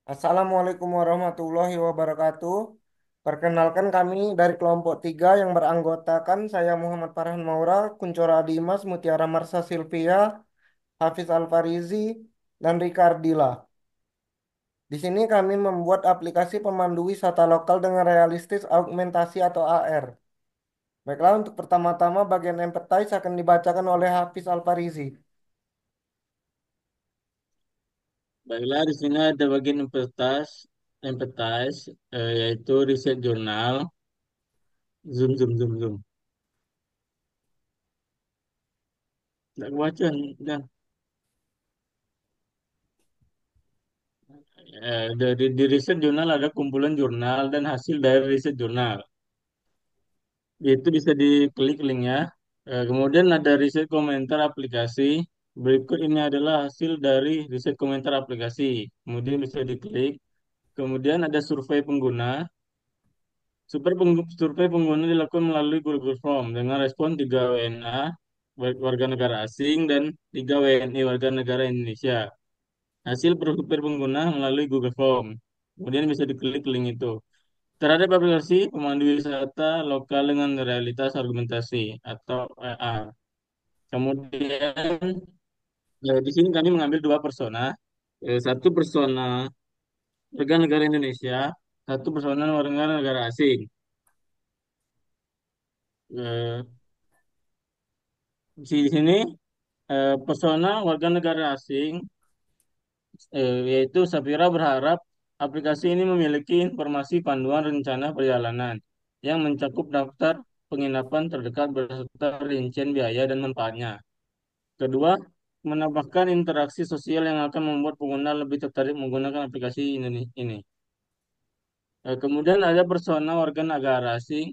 Assalamualaikum warahmatullahi wabarakatuh. Perkenalkan kami dari kelompok 3 yang beranggotakan saya Muhammad Farhan Maura, Kuncoro Dimas, Mutiara Marsa Silvia, Hafiz Alfarizi, dan Rika Ardila. Di sini kami membuat aplikasi pemandu wisata lokal dengan realistis augmentasi atau AR. Baiklah, untuk pertama-tama bagian empathize akan dibacakan oleh Hafiz Alfarizi. Baiklah, di sini ada bagian empathize, yaitu riset jurnal. Zoom, zoom, zoom, zoom. Tidak kebaca, dan di riset jurnal ada kumpulan jurnal dan hasil dari riset jurnal. Itu bisa diklik linknya. Kemudian ada riset komentar aplikasi. Berikut ini adalah hasil dari riset komentar aplikasi. Kemudian bisa diklik. Kemudian ada survei pengguna. Survei pengguna dilakukan melalui Google Form dengan respon 3 WNA warga negara asing dan 3 WNI warga negara Indonesia. Hasil survei pengguna melalui Google Form. Kemudian bisa diklik link itu. Terhadap aplikasi pemandu wisata lokal dengan realitas argumentasi atau AR. Kemudian di sini kami mengambil dua persona. Satu persona warga negara Indonesia, satu persona warga negara asing. Eh, di sini persona warga negara asing, yaitu Safira berharap aplikasi ini memiliki informasi panduan rencana perjalanan yang mencakup daftar penginapan terdekat beserta rincian biaya dan manfaatnya. Kedua, menambahkan interaksi sosial yang akan membuat pengguna lebih tertarik menggunakan aplikasi ini. Kemudian ada persona warga negara asing,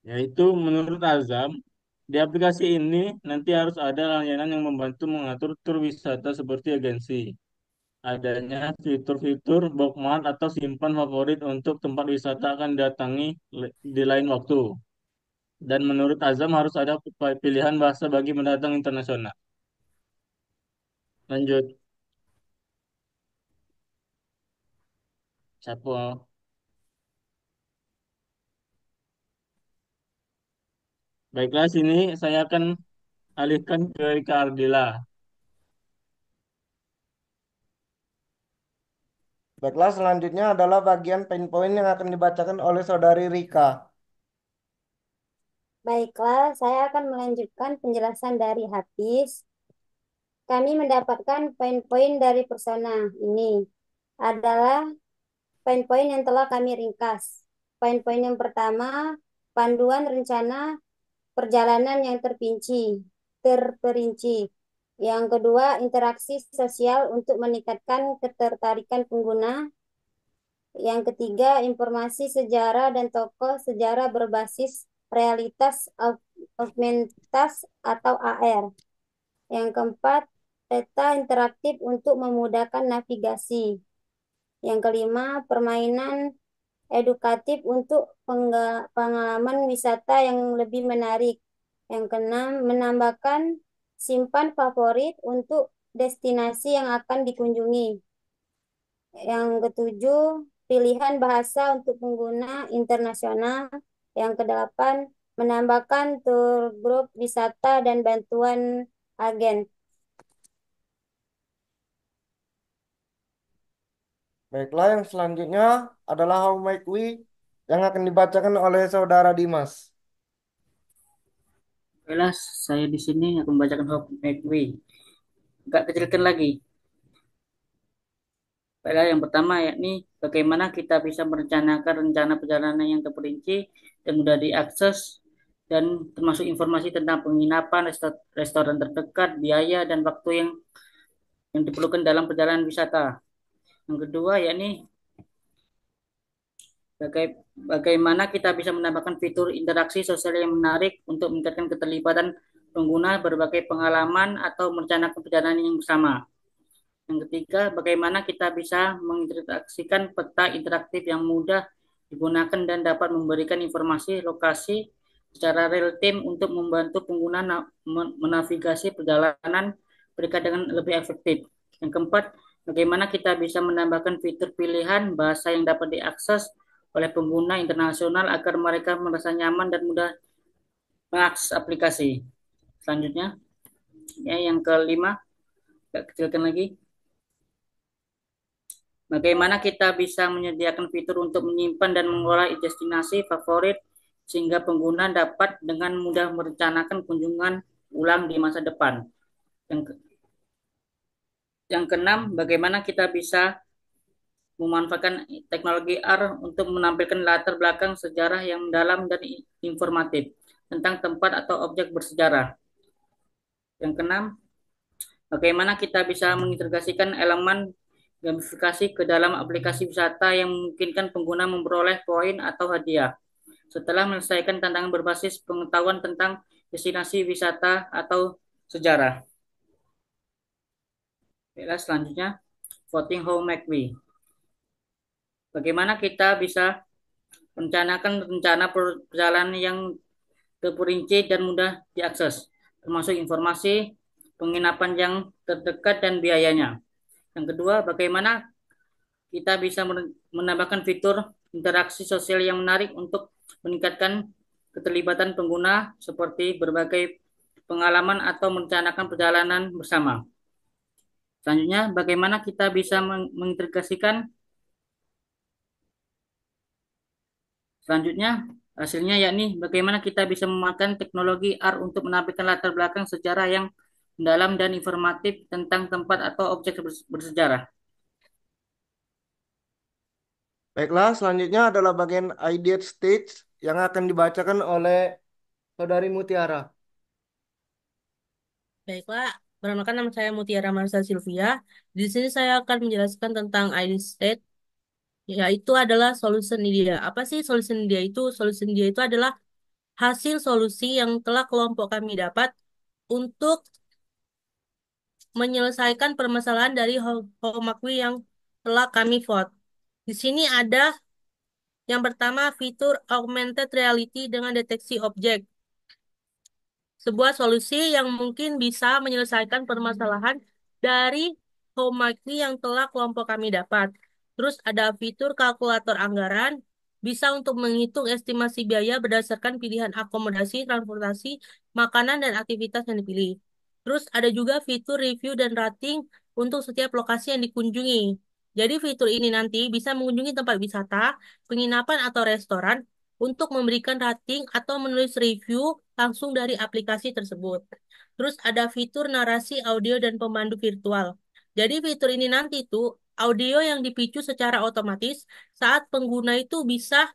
yaitu menurut Azam, di aplikasi ini nanti harus ada layanan yang membantu mengatur tur wisata seperti agensi. Adanya fitur-fitur bookmark atau simpan favorit untuk tempat wisata akan datangi di lain waktu. Dan menurut Azam harus ada pilihan bahasa bagi pendatang internasional. Lanjut, Sapo. Baiklah, sini saya akan alihkan ke Rika Ardila. Baiklah, selanjutnya adalah bagian pain point yang akan dibacakan oleh Saudari Rika. Baiklah, saya akan melanjutkan penjelasan dari Hafiz. Kami mendapatkan poin-poin dari persona ini adalah poin-poin yang telah kami ringkas. Poin-poin yang pertama, panduan rencana perjalanan yang terperinci. Yang kedua, interaksi sosial untuk meningkatkan ketertarikan pengguna. Yang ketiga, informasi sejarah dan tokoh sejarah berbasis realitas augmentas atau AR. Yang keempat, peta interaktif untuk memudahkan navigasi. Yang kelima, permainan edukatif untuk pengalaman wisata yang lebih menarik. Yang keenam, menambahkan simpan favorit untuk destinasi yang akan dikunjungi. Yang ketujuh, pilihan bahasa untuk pengguna internasional. Yang kedelapan, menambahkan tour grup wisata dan bantuan agen. Baiklah, yang selanjutnya adalah How Might We yang akan dibacakan oleh Saudara Dimas. Baiklah, saya di sini akan membacakan Hope Way. Agak kecilkan lagi. Baiklah, yang pertama yakni bagaimana kita bisa merencanakan rencana perjalanan yang terperinci dan mudah diakses dan termasuk informasi tentang penginapan, restoran terdekat, biaya dan waktu yang diperlukan dalam perjalanan wisata. Yang kedua yakni bagaimana kita bisa menambahkan fitur interaksi sosial yang menarik untuk meningkatkan keterlibatan pengguna berbagai pengalaman atau merencanakan perjalanan yang bersama. Yang ketiga, bagaimana kita bisa menginteraksikan peta interaktif yang mudah digunakan dan dapat memberikan informasi lokasi secara real time untuk membantu pengguna menavigasi perjalanan berikan dengan lebih efektif. Yang keempat, bagaimana kita bisa menambahkan fitur pilihan bahasa yang dapat diakses oleh pengguna internasional agar mereka merasa nyaman dan mudah mengakses aplikasi. Selanjutnya, ya, yang kelima, agak kecilkan lagi. Bagaimana kita bisa menyediakan fitur untuk menyimpan dan mengolah destinasi favorit sehingga pengguna dapat dengan mudah merencanakan kunjungan ulang di masa depan. Yang, yang keenam, bagaimana kita bisa memanfaatkan teknologi R untuk menampilkan latar belakang sejarah yang mendalam dan informatif tentang tempat atau objek bersejarah. Yang keenam, bagaimana kita bisa mengintegrasikan elemen gamifikasi ke dalam aplikasi wisata yang memungkinkan pengguna memperoleh poin atau hadiah setelah menyelesaikan tantangan berbasis pengetahuan tentang destinasi wisata atau sejarah. Baiklah, selanjutnya, voting how make we. Bagaimana kita bisa merencanakan rencana perjalanan yang terperinci dan mudah diakses, termasuk informasi penginapan yang terdekat dan biayanya. Yang kedua, bagaimana kita bisa menambahkan fitur interaksi sosial yang menarik untuk meningkatkan keterlibatan pengguna seperti berbagai pengalaman atau merencanakan perjalanan bersama. Selanjutnya, bagaimana kita bisa mengintegrasikan selanjutnya hasilnya yakni bagaimana kita bisa memakan teknologi R untuk menampilkan latar belakang sejarah yang mendalam dan informatif tentang tempat atau objek bersejarah. Baiklah, selanjutnya adalah bagian idea stage yang akan dibacakan oleh Saudari Mutiara. Baiklah, perkenalkan nama saya Mutiara Marsa Sylvia. Di sini saya akan menjelaskan tentang ID state, yaitu adalah solution idea. Apa sih solution idea itu? Solution idea itu adalah hasil solusi yang telah kelompok kami dapat untuk menyelesaikan permasalahan dari Homakwi yang telah kami vote. Di sini ada yang pertama fitur augmented reality dengan deteksi objek. Sebuah solusi yang mungkin bisa menyelesaikan permasalahan dari Homaki yang telah kelompok kami dapat. Terus ada fitur kalkulator anggaran, bisa untuk menghitung estimasi biaya berdasarkan pilihan akomodasi, transportasi, makanan, dan aktivitas yang dipilih. Terus ada juga fitur review dan rating untuk setiap lokasi yang dikunjungi. Jadi fitur ini nanti bisa mengunjungi tempat wisata, penginapan atau restoran, untuk memberikan rating atau menulis review langsung dari aplikasi tersebut. Terus ada fitur narasi audio dan pemandu virtual. Jadi fitur ini nanti tuh audio yang dipicu secara otomatis saat pengguna itu bisa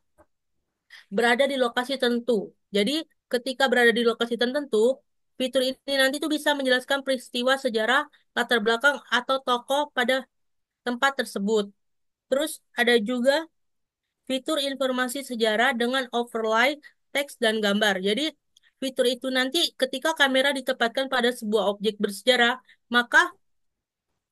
berada di lokasi tertentu. Jadi ketika berada di lokasi tertentu, fitur ini nanti tuh bisa menjelaskan peristiwa sejarah, latar belakang atau tokoh pada tempat tersebut. Terus ada juga fitur informasi sejarah dengan overlay teks dan gambar. Jadi, fitur itu nanti ketika kamera ditempatkan pada sebuah objek bersejarah, maka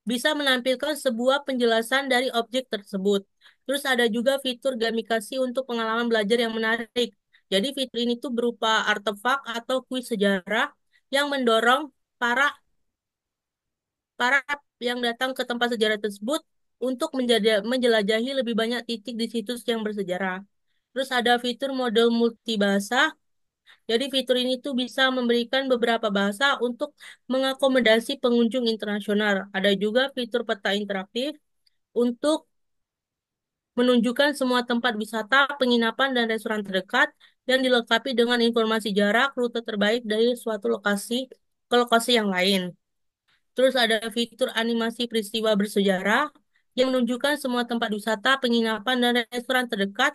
bisa menampilkan sebuah penjelasan dari objek tersebut. Terus ada juga fitur gamifikasi untuk pengalaman belajar yang menarik. Jadi, fitur ini tuh berupa artefak atau kuis sejarah yang mendorong para para yang datang ke tempat sejarah tersebut untuk menjelajahi lebih banyak titik di situs yang bersejarah. Terus ada fitur model multibahasa. Jadi fitur ini tuh bisa memberikan beberapa bahasa untuk mengakomodasi pengunjung internasional. Ada juga fitur peta interaktif untuk menunjukkan semua tempat wisata, penginapan, dan restoran terdekat yang dilengkapi dengan informasi jarak, rute terbaik dari suatu lokasi ke lokasi yang lain. Terus ada fitur animasi peristiwa bersejarah yang menunjukkan semua tempat wisata, penginapan, dan restoran terdekat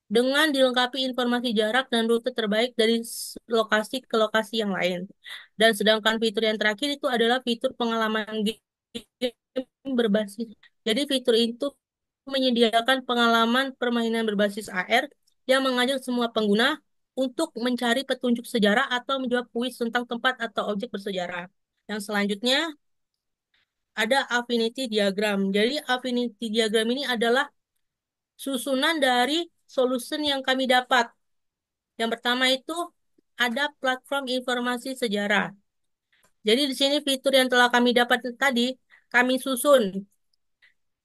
dengan dilengkapi informasi jarak dan rute terbaik dari lokasi ke lokasi yang lain. Dan sedangkan fitur yang terakhir itu adalah fitur pengalaman game berbasis. Jadi fitur itu menyediakan pengalaman permainan berbasis AR yang mengajak semua pengguna untuk mencari petunjuk sejarah atau menjawab kuis tentang tempat atau objek bersejarah. Yang selanjutnya ada affinity diagram. Jadi affinity diagram ini adalah susunan dari solution yang kami dapat. Yang pertama itu ada platform informasi sejarah. Jadi di sini fitur yang telah kami dapat tadi, kami susun.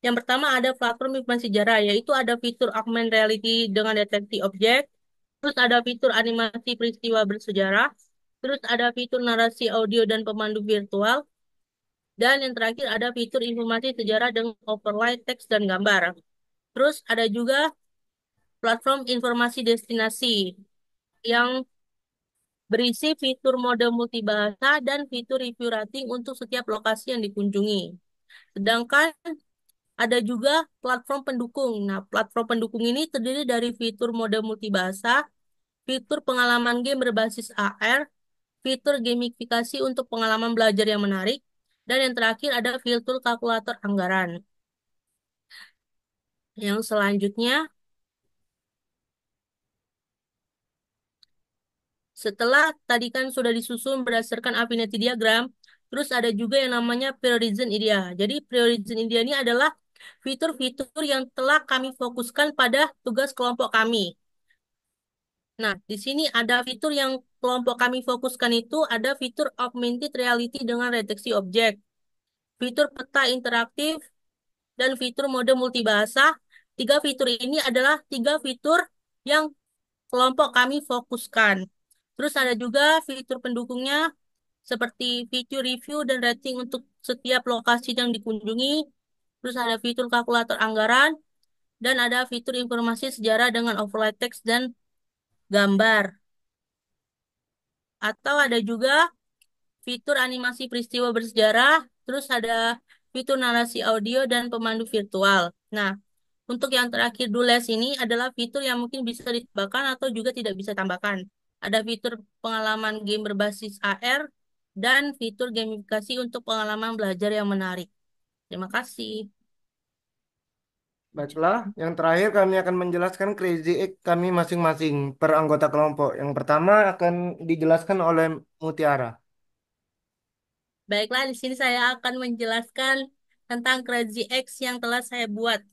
Yang pertama ada platform informasi sejarah, yaitu ada fitur augmented reality dengan deteksi objek, terus ada fitur animasi peristiwa bersejarah, terus ada fitur narasi audio dan pemandu virtual, dan yang terakhir ada fitur informasi sejarah dengan overlay teks dan gambar. Terus ada juga platform informasi destinasi yang berisi fitur mode multibahasa dan fitur review rating untuk setiap lokasi yang dikunjungi. Sedangkan ada juga platform pendukung. Nah, platform pendukung ini terdiri dari fitur mode multibahasa, fitur pengalaman game berbasis AR, fitur gamifikasi untuk pengalaman belajar yang menarik, dan yang terakhir ada fitur kalkulator anggaran. Yang selanjutnya, setelah tadi kan sudah disusun berdasarkan affinity diagram, terus ada juga yang namanya priorism area. Jadi priorism area ini adalah fitur-fitur yang telah kami fokuskan pada tugas kelompok kami. Nah, di sini ada fitur yang kelompok kami fokuskan itu ada fitur augmented reality dengan deteksi objek, fitur peta interaktif, dan fitur mode multibahasa. Tiga fitur ini adalah tiga fitur yang kelompok kami fokuskan. Terus ada juga fitur pendukungnya seperti fitur review dan rating untuk setiap lokasi yang dikunjungi. Terus ada fitur kalkulator anggaran dan ada fitur informasi sejarah dengan overlay teks dan gambar. Atau ada juga fitur animasi peristiwa bersejarah, terus ada fitur narasi audio dan pemandu virtual. Nah, untuk yang terakhir Dules ini adalah fitur yang mungkin bisa ditambahkan atau juga tidak bisa tambahkan. Ada fitur pengalaman game berbasis AR dan fitur gamifikasi untuk pengalaman belajar yang menarik. Terima kasih. Baiklah, yang terakhir kami akan menjelaskan Crazy Eight kami masing-masing per anggota kelompok. Yang pertama akan dijelaskan oleh Mutiara. Baiklah, di sini saya akan menjelaskan tentang Crazy X yang telah saya buat.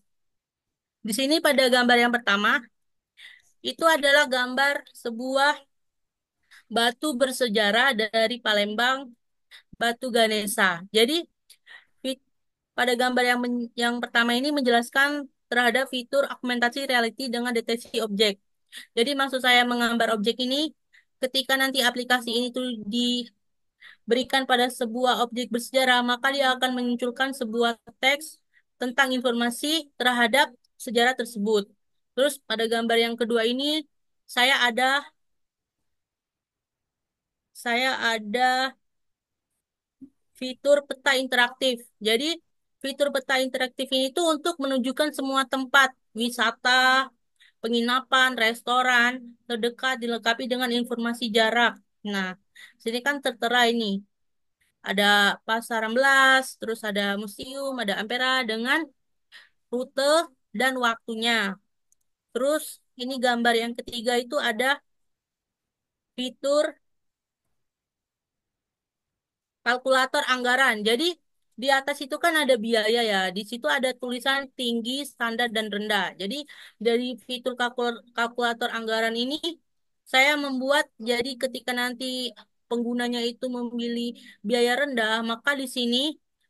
Di sini pada gambar yang pertama, itu adalah gambar sebuah batu bersejarah dari Palembang, Batu Ganesha. Jadi, fi- pada gambar yang pertama ini menjelaskan terhadap fitur augmentasi reality dengan deteksi objek. Jadi, maksud saya menggambar objek ini, ketika nanti aplikasi ini tuh diberikan pada sebuah objek bersejarah, maka dia akan memunculkan sebuah teks tentang informasi terhadap sejarah tersebut. Terus pada gambar yang kedua ini, saya ada saya ada fitur peta interaktif. Jadi, fitur peta interaktif ini tuh untuk menunjukkan semua tempat wisata, penginapan, restoran terdekat dilengkapi dengan informasi jarak. Nah, sini kan tertera ini. Ada Pasar Ramblas, terus ada museum, ada Ampera dengan rute dan waktunya. Terus ini gambar yang ketiga itu ada fitur kalkulator anggaran. Jadi di atas itu kan ada biaya ya. Di situ ada tulisan tinggi, standar, dan rendah. Jadi dari fitur kalkulator anggaran ini saya membuat jadi ketika nanti penggunanya itu memilih biaya rendah, maka di sini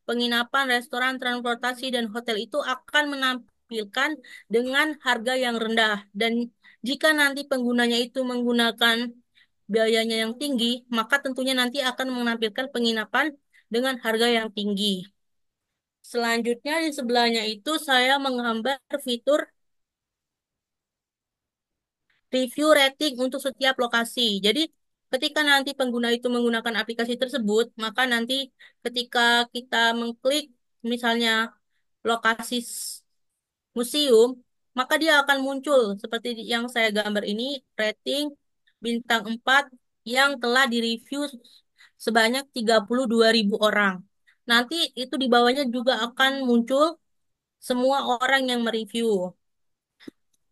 penginapan, restoran, transportasi, dan hotel itu akan menampilkan dengan harga yang rendah. Dan jika nanti penggunanya itu menggunakan biayanya yang tinggi, maka tentunya nanti akan menampilkan penginapan dengan harga yang tinggi. Selanjutnya di sebelahnya itu saya menggambar fitur review rating untuk setiap lokasi. Jadi ketika nanti pengguna itu menggunakan aplikasi tersebut, maka nanti ketika kita mengklik misalnya lokasi museum, maka dia akan muncul seperti yang saya gambar ini, rating bintang 4 yang telah direview sebanyak 32.000 orang. Nanti itu di bawahnya juga akan muncul semua orang yang mereview.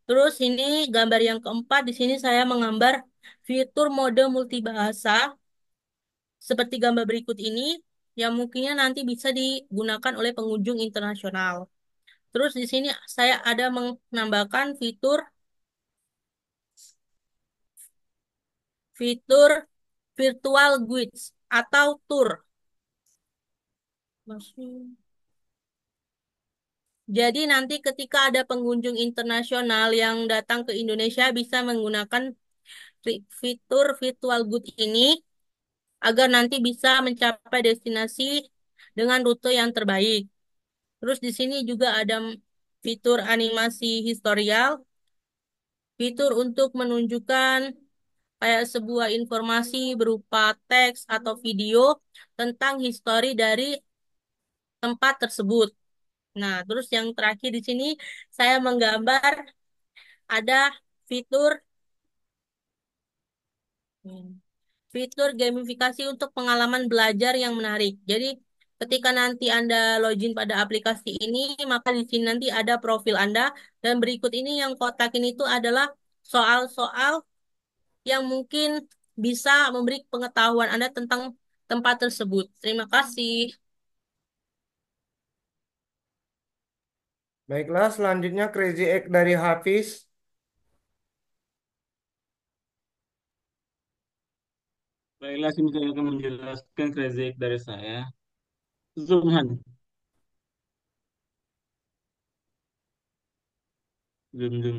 Terus ini gambar yang keempat, di sini saya menggambar fitur mode multibahasa seperti gambar berikut ini yang mungkinnya nanti bisa digunakan oleh pengunjung internasional. Terus di sini saya ada menambahkan fitur virtual guides atau tour. Masih. Jadi nanti ketika ada pengunjung internasional yang datang ke Indonesia bisa menggunakan fitur virtual good ini agar nanti bisa mencapai destinasi dengan rute yang terbaik. Terus di sini juga ada fitur animasi historial, fitur untuk menunjukkan kayak sebuah informasi berupa teks atau video tentang histori dari tempat tersebut. Nah, terus yang terakhir di sini saya menggambar ada fitur fitur gamifikasi untuk pengalaman belajar yang menarik. Jadi, ketika nanti Anda login pada aplikasi ini, maka di sini nanti ada profil Anda dan berikut ini yang kotak ini itu adalah soal-soal yang mungkin bisa memberi pengetahuan Anda tentang tempat tersebut. Terima kasih. Baiklah, selanjutnya Crazy Egg dari Hafiz. Baiklah, sini saya akan menjelaskan crazy Egg dari saya. Zoom, zoom, zoom.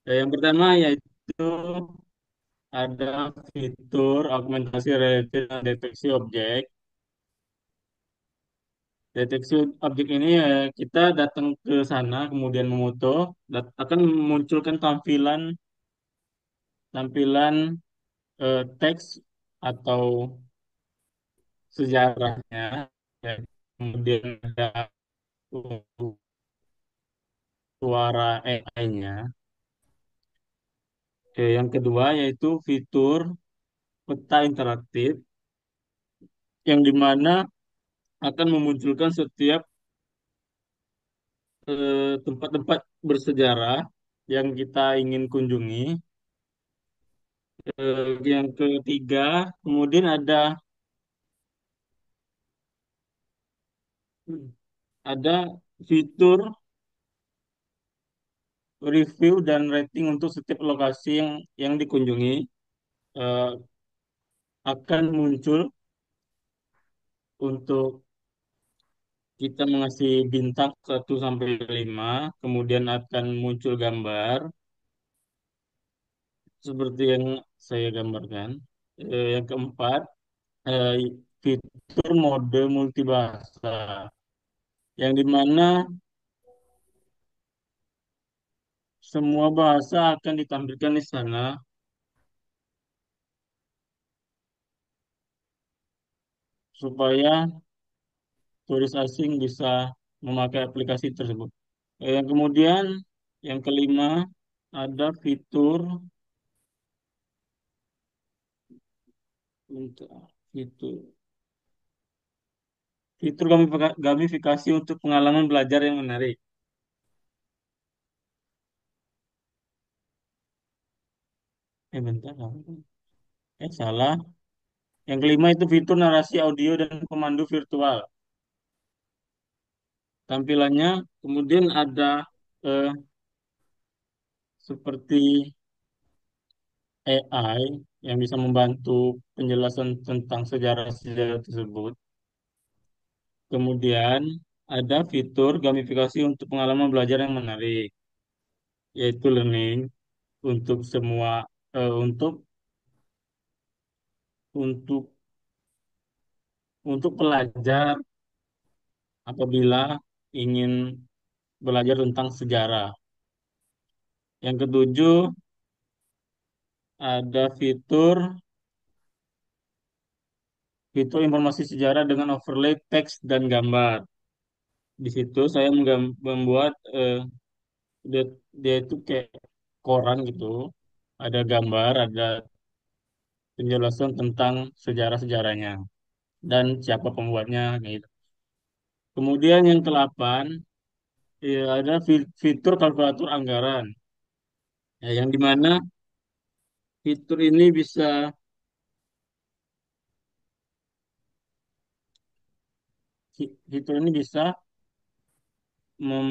Nah, yang pertama yaitu ada fitur augmentasi reality dan deteksi objek. Deteksi objek ini ya kita datang ke sana kemudian memoto akan memunculkan tampilan tampilan teks atau sejarahnya ya. Kemudian ada suara AI-nya. Yang kedua yaitu fitur peta interaktif yang dimana akan memunculkan setiap tempat-tempat bersejarah yang kita ingin kunjungi. Yang ketiga, kemudian ada fitur review dan rating untuk setiap lokasi yang dikunjungi eh, akan muncul untuk kita mengasih bintang 1 sampai 5, kemudian akan muncul gambar seperti yang saya gambarkan. Yang keempat, eh, fitur mode multibahasa yang dimana semua bahasa akan ditampilkan di sana supaya turis asing bisa memakai aplikasi tersebut. Yang kemudian, yang kelima, ada untuk fitur fitur gamifikasi untuk pengalaman belajar yang menarik. Bentar, salah. Yang kelima itu fitur narasi audio dan pemandu virtual. Tampilannya kemudian ada eh, seperti AI yang bisa membantu penjelasan tentang sejarah-sejarah tersebut. Kemudian ada fitur gamifikasi untuk pengalaman belajar yang menarik, yaitu learning untuk semua eh, untuk untuk pelajar apabila ingin belajar tentang sejarah. Yang ketujuh ada fitur informasi sejarah dengan overlay teks dan gambar. Di situ saya membuat dia, dia itu kayak koran gitu, ada gambar, ada penjelasan tentang sejarah-sejarahnya dan siapa pembuatnya gitu. Kemudian yang ke-8 ya, ada fitur kalkulator anggaran. Ya, yang dimana fitur ini fitur ini bisa mem,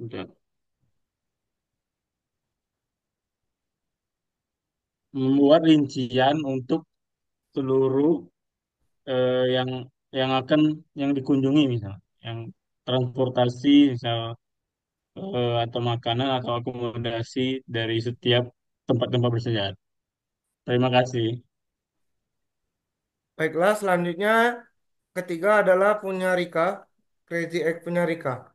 udah, membuat rincian untuk seluruh yang yang dikunjungi misal, yang transportasi misal atau makanan atau akomodasi dari setiap tempat-tempat bersejarah. Terima kasih. Baiklah, selanjutnya ketiga adalah punya Rika. Crazy Egg punya Rika.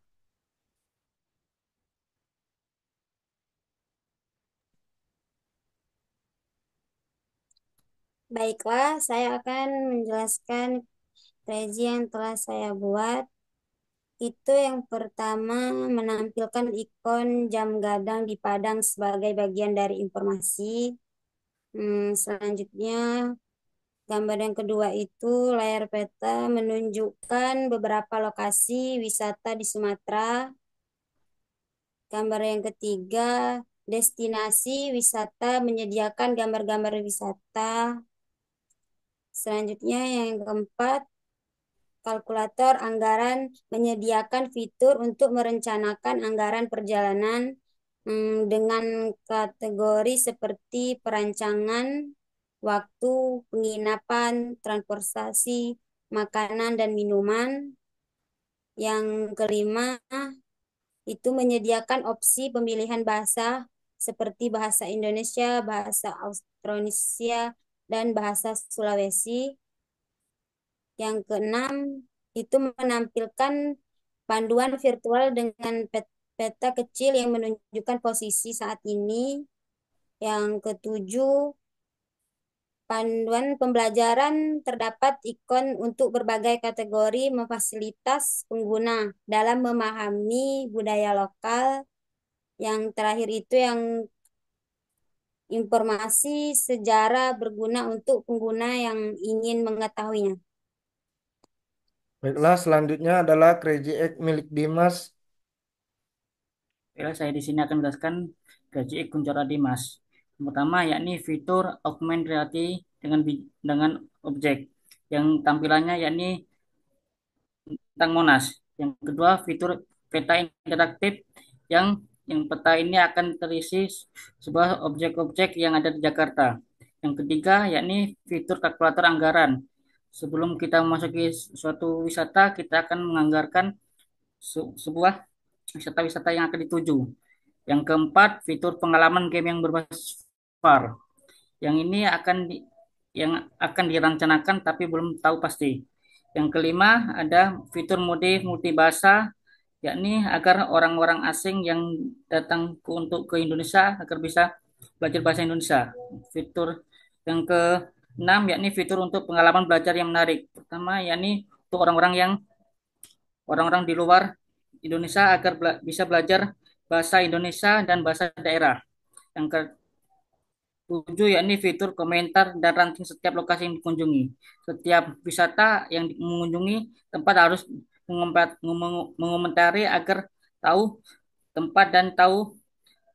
Baiklah, saya akan menjelaskan Regi yang telah saya buat. Itu yang pertama menampilkan ikon jam gadang di Padang sebagai bagian dari informasi. Selanjutnya, gambar yang kedua itu layar peta menunjukkan beberapa lokasi wisata di Sumatera. Gambar yang ketiga, destinasi wisata menyediakan gambar-gambar wisata. Selanjutnya yang keempat, kalkulator anggaran menyediakan fitur untuk merencanakan anggaran perjalanan dengan kategori seperti perancangan, waktu, penginapan, transportasi, makanan, dan minuman. Yang kelima, itu menyediakan opsi pemilihan bahasa seperti bahasa Indonesia, bahasa Austronesia, dan bahasa Sulawesi. Yang keenam, itu menampilkan panduan virtual dengan peta kecil yang menunjukkan posisi saat ini. Yang ketujuh, panduan pembelajaran terdapat ikon untuk berbagai kategori memfasilitas pengguna dalam memahami budaya lokal. Yang terakhir itu yang informasi sejarah berguna untuk pengguna yang ingin mengetahuinya. Baiklah, selanjutnya adalah Crazy Egg milik Dimas. Oke, saya di sini akan menjelaskan gaji Kuncoro Dimas. Yang pertama yakni fitur augmented reality dengan objek yang tampilannya yakni tentang Monas. Yang kedua fitur peta interaktif yang peta ini akan terisi sebuah objek-objek yang ada di Jakarta. Yang ketiga yakni fitur kalkulator anggaran. Sebelum kita memasuki suatu wisata, kita akan menganggarkan sebuah wisata-wisata yang akan dituju. Yang keempat, fitur pengalaman game yang berbasis VAR. Yang ini yang akan dirancangkan tapi belum tahu pasti. Yang kelima, ada fitur mode multibahasa, yakni agar orang-orang asing yang datang untuk ke Indonesia agar bisa belajar bahasa Indonesia. Fitur yang keenam, yakni fitur untuk pengalaman belajar yang menarik. Pertama, yakni untuk orang-orang di luar Indonesia agar bisa belajar bahasa Indonesia dan bahasa daerah. Yang ketujuh yakni fitur komentar dan ranking setiap lokasi yang dikunjungi. Setiap wisata yang mengunjungi tempat harus mengomentari agar tahu tempat dan tahu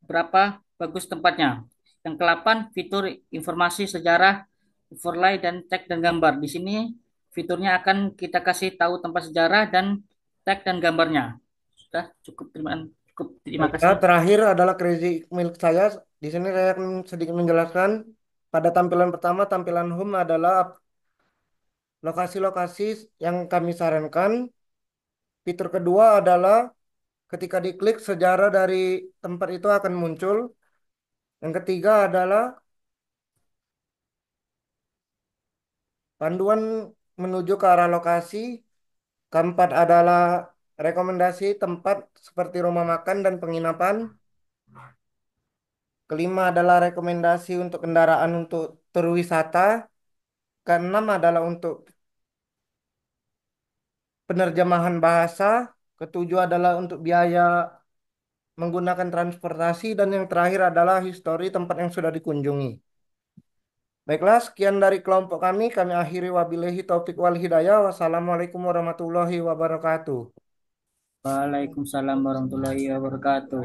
berapa bagus tempatnya. Yang ke-8 fitur informasi sejarah, overlay dan tag dan gambar. Di sini fiturnya akan kita kasih tahu tempat sejarah dan tag dan gambarnya. Sudah terima Baiklah, kasih. terakhir adalah Crazy milik saya. Di sini saya akan sedikit menjelaskan. Pada tampilan pertama, tampilan home adalah lokasi-lokasi yang kami sarankan. Fitur kedua adalah ketika diklik sejarah dari tempat itu akan muncul. Yang ketiga adalah panduan menuju ke arah lokasi. Keempat adalah rekomendasi tempat seperti rumah makan dan penginapan. Kelima adalah rekomendasi untuk kendaraan untuk tur wisata. Keenam adalah untuk penerjemahan bahasa. Ketujuh adalah untuk biaya menggunakan transportasi. Dan yang terakhir adalah histori tempat yang sudah dikunjungi. Baiklah, sekian dari kelompok kami. Kami akhiri wabillahi taufik wal hidayah. Wassalamualaikum warahmatullahi wabarakatuh. Waalaikumsalam warahmatullahi wabarakatuh.